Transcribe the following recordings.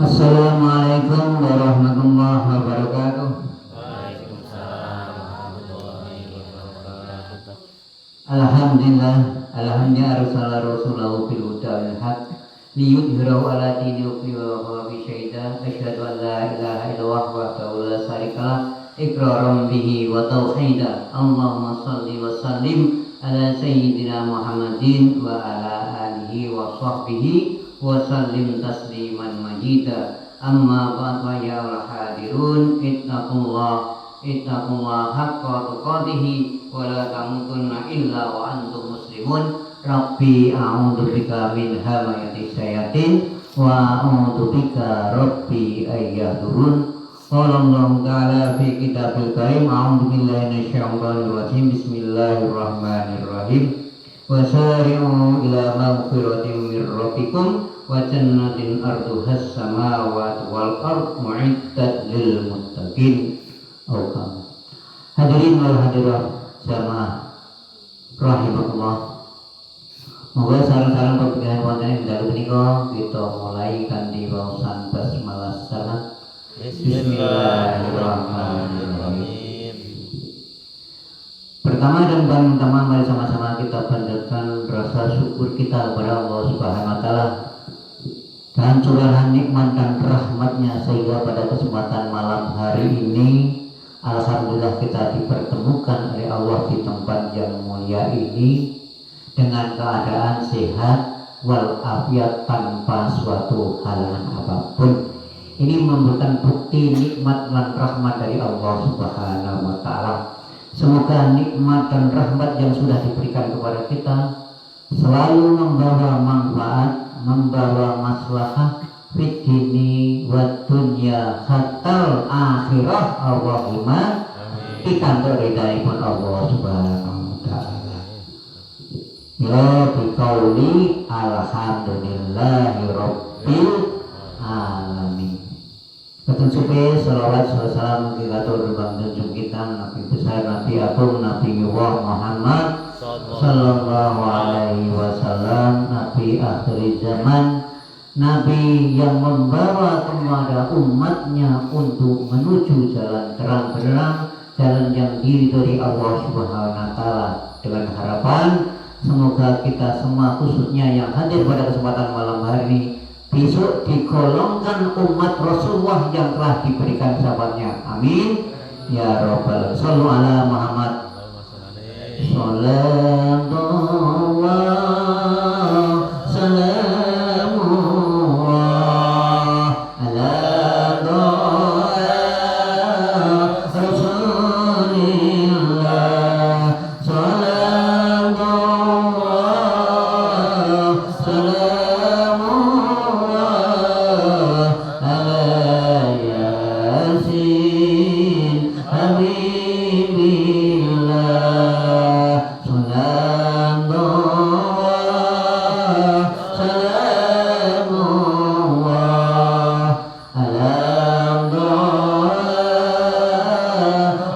Assalamualaikum warahmatullahi wabarakatuh. Waalaikumsalam warahmatullahi wabarakatuh. Alhamdulillah arsala rasulahu bil huda wal haq liyudhhirahu ala dini kulli wa huwa bi syahida asyhadu an la ilaha illallah wahdahu la syarikalah iqraran bihi wa tauhida. Allahumma shalli wa sallim ala sayyidina Muhammadin wa ala alihi wa sahbihi wa sallim tasliman majida. Amma ba'd wa ya hadirun ittaqullah haqqa tuqatih wa la tamutunna illa wa antum muslimun. Rabbi a'udzubika min hamayatis syayatin wa a'udzubika rabbi ayyahdurun. Qala Allah ta'ala fi kitabil karim a'udzu billahi minasyaitonir rajim. Bismillahirrahmanirrahim. Wasari'u ila maghfiratin mir rabbikum wa jannatin arduhas samawati wal ardh mu'iddat lil muttaqin. Hadirin wal hadirat jamaah rahimakumullah. Moga sareng-sareng pepingahan wonten ing dalu menika kita mulai kanthi waosan basmalah salat. Bismillahirrahmanirrahim. Pertama dan paling utama mari sama-sama kita panjatkan rasa syukur kita kepada Allah Subhanahu wa taala dan curahan nikmat dan rahmatnya sehingga pada kesempatan malam hari ini alhamdulillah kita dipertemukan oleh Allah di tempat yang mulia ini dengan keadaan sehat walafiat tanpa suatu halangan apapun. Ini memberikan bukti nikmat dan rahmat dari Allah Subhanahu wa taala. Semoga nikmat dan rahmat yang sudah diberikan kepada kita selalu membawa manfaat, membawa maslahah fid dini wa dunya hatta akhirah. Allahumma pikantuk ridhaipun Allah Subhanahu wa taala. Ya biqauli alhamdulillahi rabbil alamin. Betul supe salawat salam kita turun junjung kita Nabi besar Nabi agung Nabi Muhammad sallallahu alaihi wasallam, Nabi akhir zaman, Nabi yang membawa kepada umatnya untuk menuju jalan terang benderang, jalan yang diridhoi Allah Subhanahu wa taala, dengan harapan semoga kita semua khususnya yang hadir pada kesempatan malam hari ini besok digolongkan umat Rasulullah yang telah diberikan sahabatnya. Amin ya rabbal alamin. Shallu ala Muhammad. Sallallahu salamullah ala Rasulillah. Sallallahu salamullah ala Yasin Habibillah. Sallallahu salamullah ala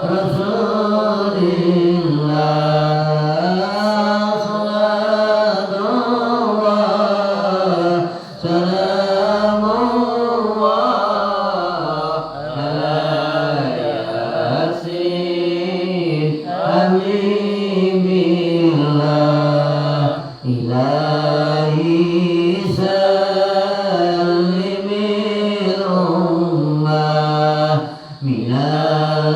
Rasulillah. Sallallahu salamullah ala Yasin Habibillah. Ilahi salimil ummah minal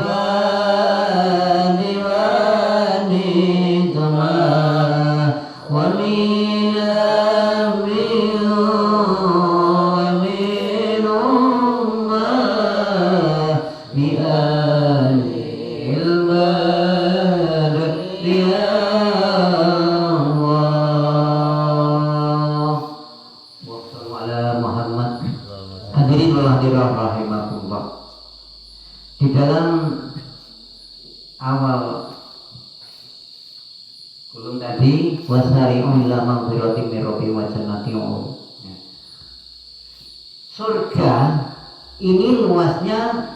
abadi wa nikmah wa minal min ummah bi alil badri ya Allah. Wassallallahu ala Muhammad. Hadirin wal hadirat rahimakumullah. Di dalam awal kulum tadi wasari'u ila maghfiratin min rabbikum wa jannatin. Surga ini luasnya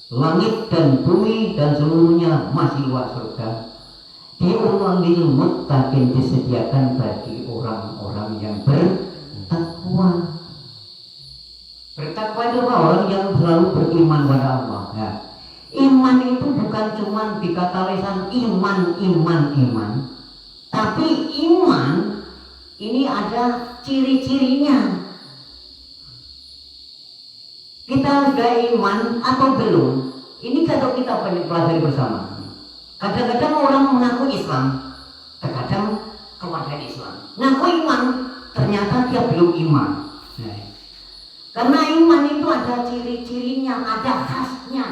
langit dan bumi dan seluruhnya masih luas surga. Diumumil muttaqin, disediakan bagi orang-orang yang bertakwa. Bertakwa itu apa? Orang yang selalu beriman pada Allah. Ya. Iman itu bukan cuma dikata lisan iman, tapi iman ini ada ciri-cirinya. Kita sudah iman atau belum? Ini kalau kita pelajari bersama. Kadang-kadang orang mengaku Islam, terkadang keluar dari Islam. Ngaku iman, ternyata dia belum iman. Nah, karena iman itu ada ciri-cirinya, ada khasnya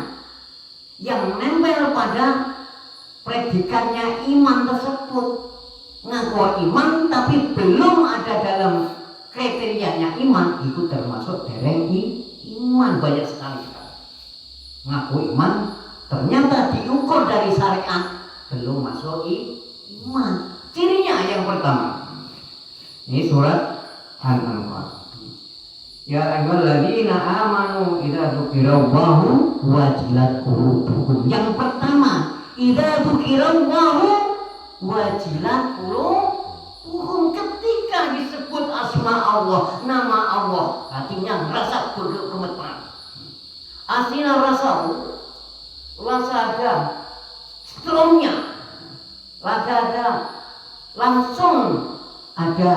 yang nempel pada predikannya iman tersebut. Ngaku iman tapi belum ada dalam kriterianya iman, itu termasuk dereng iman. Banyak sekali ngaku iman, ternyata diukur dari syariat belum masuk iman. Cirinya yang pertama, ini surat An-Anfal. Ya ayyuhalladzina amanu idza dzukirallahu wajilat qulubukum. Yang pertama, idza dzukirallahu wajilat qulubukum. Ketika disebut asma Allah, nama Allah, hatinya merasa bergemetar. Aslinya rasa ada strongnya, ada langsung ada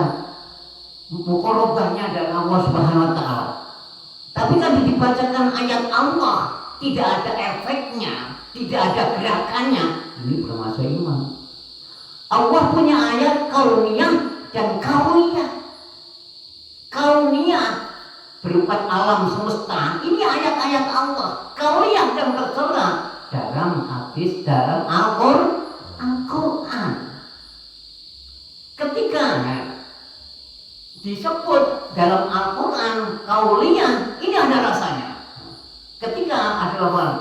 mukorobahnya dari Allah Subhanahu wa Ta'ala. Tapi kalau dibacakan ayat Allah, tidak ada efeknya, tidak ada gerakannya, ini belum masuk iman. Allah punya ayat kauniyah dan kauniyah. Kauniyah berupa alam semesta, ini ayat-ayat Allah. Kauniyah yang tertera dalam hadis, dalam Al-Quran. Ketika disebut dalam Al-Quran kauliyah, ini ada rasanya. Ketika ada lafaz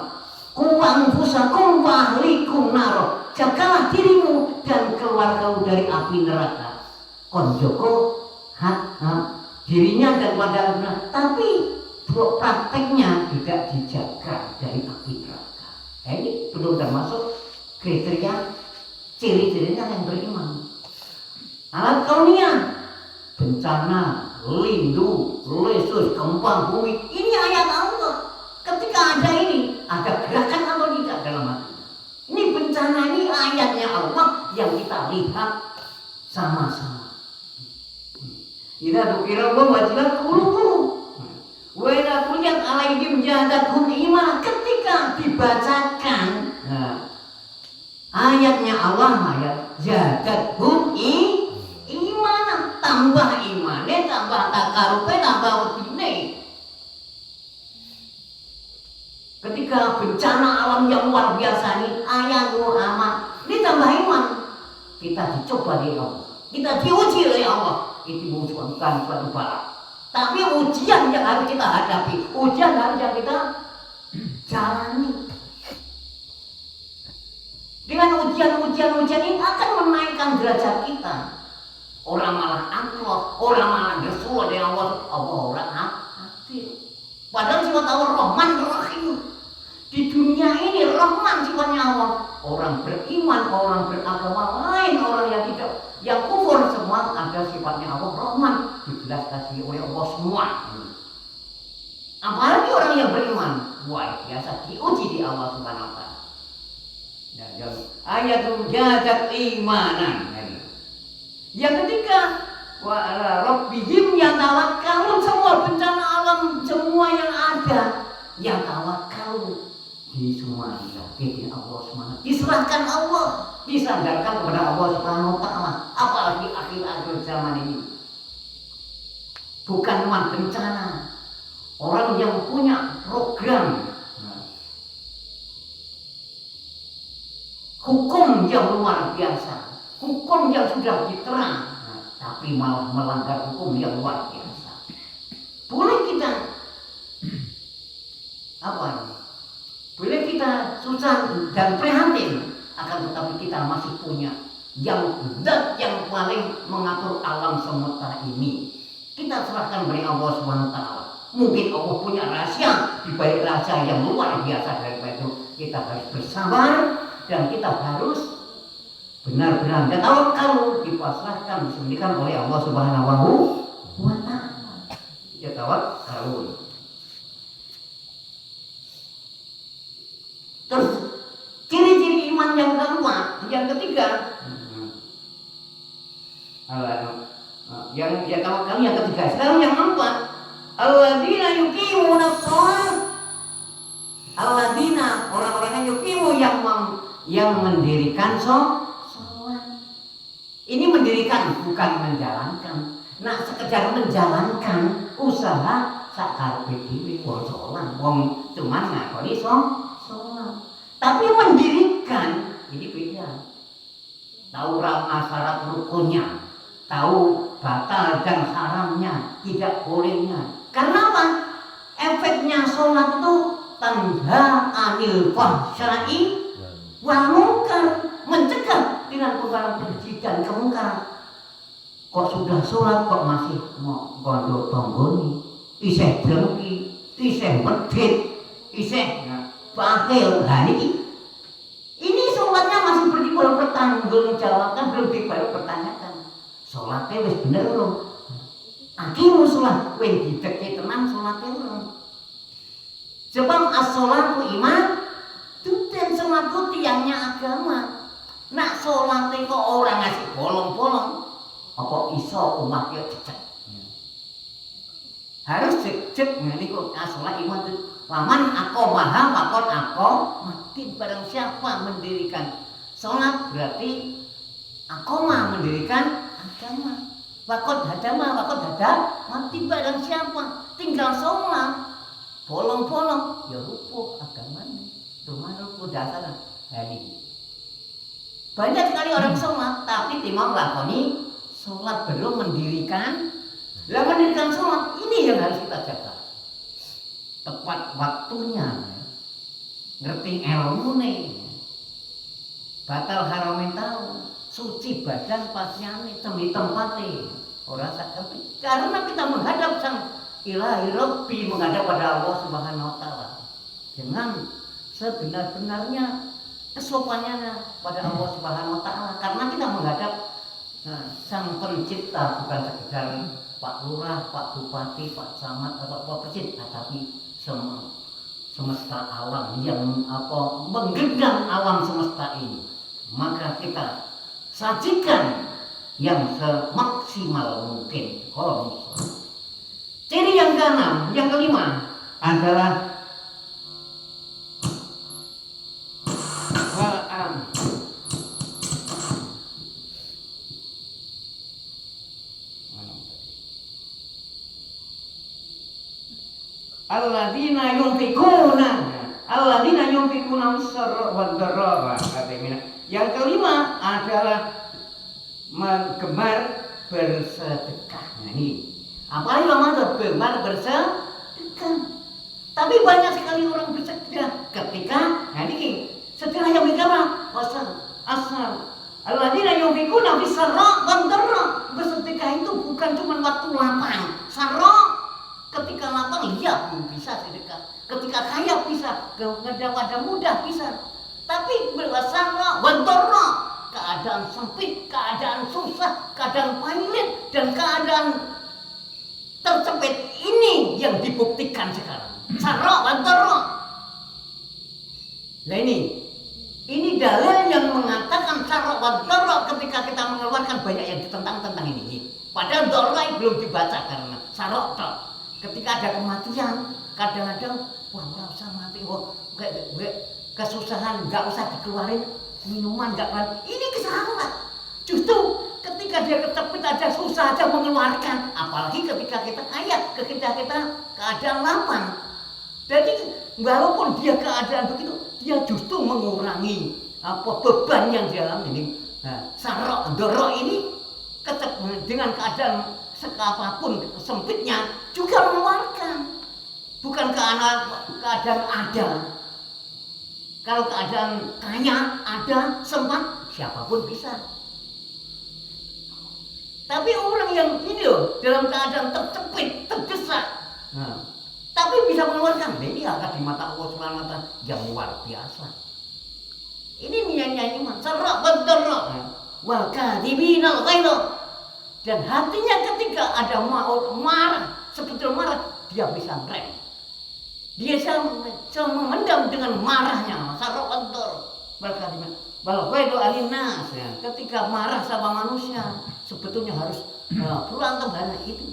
kuang fusakum wahlikum naro, jagalah dirimu dan keluargamu dari api neraka. Konjoko dirinya dan keluarga, tapi prakteknya tidak dijaga dari api neraka. Ini belum termasuk kriteria ciri-cirinya yang beriman. Alat kauniyah, bencana, lindu, lesus, gempa bumi, ini ayat Allah. Ketika ada ini, ada gerakan atau tidak dalam hati. Ini bencana, ini ayatnya Allah yang kita lihat sama-sama. Idza dzukirallahu wajilat qulubuhum wa idza tuliyat alaihim zadatuhum iman. Ketika dibacakan ayatnya Allah, ayat zadatuhum iman, tambah imannya, tambah takarupnya, tambah udine. Ketika bencana alam yang luar biasa ini, ayatul aman, ini tambah iman. Kita dicoba oleh Allah, kita diuji oleh Allah. Itu bukan suatu bala, tapi ujian yang harus kita hadapi, ujian harus yang kita jalani. Dengan ujian-ujian ini akan menaikkan derajat kita. Orang malah angkuh, orang malah bersuara dengan Allah orang adil. Padahal sifat Allah Rahman Rahim. Di dunia ini Rahman sifatnya Allah. Orang beriman, orang beragama lain, orang yang tidak, yang kufur, semua ada sifatnya Allah Rahman. Dibelas kasih oleh Allah semua. Apalagi orang yang beriman, wah biasa diuji di Allah Subhanahu wa Ta'ala. Nah, ayatul jadat imanan. Yang ketiga, wa ala rabbihim yatawakkalun. Semua bencana alam, semua yang ada, yang tawakkalun di semua yakin Allah SWT, diserahkan Allah, disandarkan kepada Allah Subhanahu wa Ta'ala. Apalagi akhir-akhir zaman ini, bukan cuma bencana, orang yang punya program hukum yang luar biasa, hukum yang sudah diterang, tapi malah melanggar hukum yang luar biasa. Boleh kita boleh kita susah dan prihatin, akan tetapi kita masih punya yang zat yang paling mengatur alam semesta ini. Kita serahkan beri Allah Subhanahu wa Ta'ala. Mungkin Allah punya rahasia, di balik rahasia yang luar biasa daripada itu, kita harus bersabar dan kita harus benar-benar tawakal, dipasrahkan, disembunyikan oleh Allah Subhanahu wa Ta'ala. Ya tawakkalun. ketiga, yang ya tawakkal yang ketiga. Sekarang yang keempat, alladzina yuqimuna shalah. Alladzina orang-orang yang yuqimu yang mendirikan sholat. Ini mendirikan bukan menjalankan. Nah, sekedar menjalankan usaha sakarepe dhewe wong sholat, wong cuman ngakoni sholat. Tapi mendirikan ini beda. Tahu syarat rukunnya, tahu batal dan haramnya, tidak bolehnya. Karena apa? Efeknya sholat itu tanha anil fahsya'i wal munkar, mencegah dengan perkara keji dan kemungkaran. Kok sudah sholat kok masih mau bondo tonggoni, isih drengki, isih medhit, isih bakil. Nah ini sholatnya masih bertanggungjawabkan, belum dipertanyakan. Sholatnya wis bener belum? Akimu sholat, wis dideke tenan sholatnya belum? Sebab as-sholatu iman, dan sholat itu tiangnya agama. Nak sholatnya kok orang ngasih bolong-bolong, apa iso umatnya cecek? Harus cecek nanti kok sholat iman itu. Waman aqomaha faqad mati, barang siapa mendirikan sholat berarti aqoma mendirikan agama. Faqad hadama mati, barang siapa tinggal sholat bolong-bolong ya rupuh agamanya. Rumah rupuh dasar. Ini banyak sekali orang sholat tapi timang lakoni sholat belum mendirikan. Lah mendirikan sholat ini yang harus kita jaga. Tepat waktunya, ngerti ilmu nih, batal haramin tahu, suci badan pasiane demi tempatnya orang sakit. Karena kita menghadap sang ilahi Rabbi, menghadap pada Allah Subhanahu Wa Taala dengan sebenar-benarnya kesopanannya pada Allah Subhanahu Wa Taala. Karena kita menghadap sang pencipta, bukan sekedar Pak Lurah, Pak Bupati, Pak Camat atau Pak Presiden, tapi semesta alam yang menggenggam alam semesta ini. Maka kita sajikan yang semaksimal mungkin. Ciri yang keenam, yang kelima adalah alladzina yunfikuna sirra wad dharra. Yang kelima adalah gemar bersedekah. Nah ini apalagi Ramadan gemar bersedekah. Tapi banyak sekali orang bersedekah ketika ini sedekah yang berjamaah asal alladzina yunfikuna sirra wad dharra. Bersedekah itu bukan cuma waktu lapang. Sarra ketika lapang iya bisa sedekah. Ketika kaya bisa, ada mudah bisa. Tapi berwasara wadorra, keadaan sempit, keadaan susah, keadaan pailit, dan keadaan tercepit ini yang dibuktikan sekarang. Sarra wadorra. Nah ini dalil yang mengatakan sarra wadorra ketika kita mengeluarkan banyak yang ditentang tentang ini. Padahal dorra belum dibaca karena sarra. Ketika ada kematian, kadang-kadang wah nggak usah mati, kesusahan nggak usah dikeluarin minuman nggak apa. Ini kesalahan. Justru ketika dia kecepit aja susah aja mengeluarkan, apalagi ketika kita kaya, ketika kita keadaan lapang. Jadi walaupun dia keadaan begitu, dia justru mengurangi beban yang dia alami ini. Nah, sarok dorok ini dengan keadaan sekapapun sempitnya juga mengeluarkan. Bukan keadaan ada. Kalau keadaan kaya, ada, sempat, siapapun bisa. Tapi orang yang ini loh, dalam keadaan tercepit, terdesak, tapi bisa mengeluarkan, ini akan di mata Allah SWT yang luar biasa. Ini nyanyi iman, sarra baddarra, wal kadhibina al-ghaidha. Dan hatinya ketika ada marah, sebetulnya marah, dia bisa rem. Dia bisa memendam dengan marahnya, sarra baddarra, wal kadhibina Wal ghaidu alinnas ya. Ketika marah sama manusia sebetulnya harus berantem banyak itu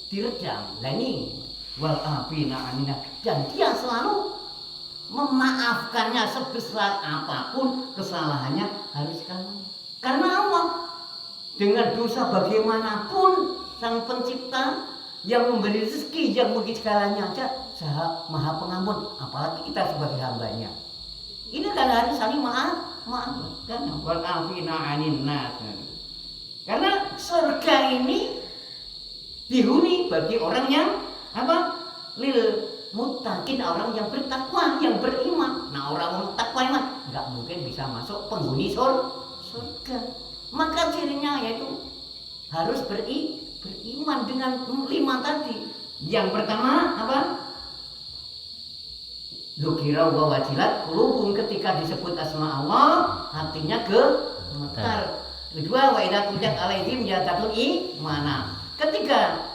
diredam. Nah ini wal afina anina, dan dia selalu memaafkannya sebesar apapun kesalahannya harus kamu. Karena Allah dengan dosa bagaimanapun sang pencipta yang memberi rezeki, yang begitu segalanya aja maha pengampun, apalagi kita sebagai hambanya. Ini kan harus saling maafkan. Wal afina anin nas. Karena surga ini dihuni bagi orang yang lil muttaqin, orang yang bertakwa, yang beriman. Nah, orang takwa iman nggak mungkin bisa masuk penghuni surga. Maka cirinya yaitu harus beriman dengan 5 tadi. Yang pertama Dzukira wa wajilat qulubum, ketika disebut asma Allah hatinya gemetar. Kedua, wa idza tuliyat alaihim yatadun imana. Ketika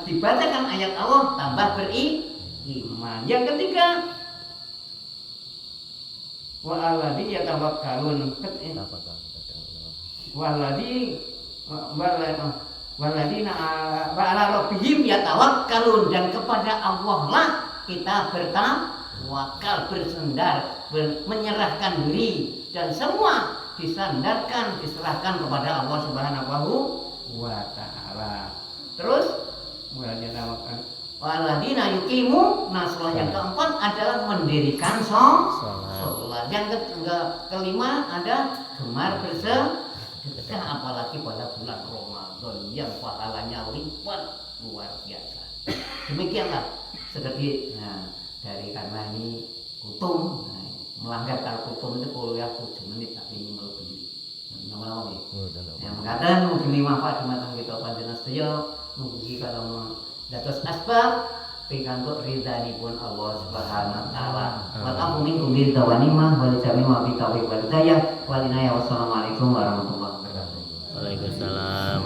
dibacakan ayat Allah tambah beriman. Yang ketiga, wa alladzi yatawakkalun waladina wa ala rabbihim yatawakkalun, dan kepada Allah lah kita bertawakal, bersandar, menyerahkan diri, dan semua disandarkan, diserahkan kepada Allah Subhanahu wa taala. Terus waladina yuqimu, nah sholat yang keempat adalah mendirikan sholat. Yang kelima ada gemar bersedekah, apalagi pada bulan Ramadan yang pahalanya lipat luar biasa. Demikianlah sedikit dari karena ini kutum, melanggar kalau kutum itu kuliah 7 menit tapi ini melebihi. Yang mengatakan mungkin manfaat matang kita panjenengan sedaya, mugi kalau dados asbab pikantuk ridhanipun Allah Subhanahu wa taala. Wa afu minkum bil tawanimah wal jami wa bi taufiq wal hidayah wal inayah. Wassalamualaikum warahmatullahi wabarakatuh. Waalaikumsalam.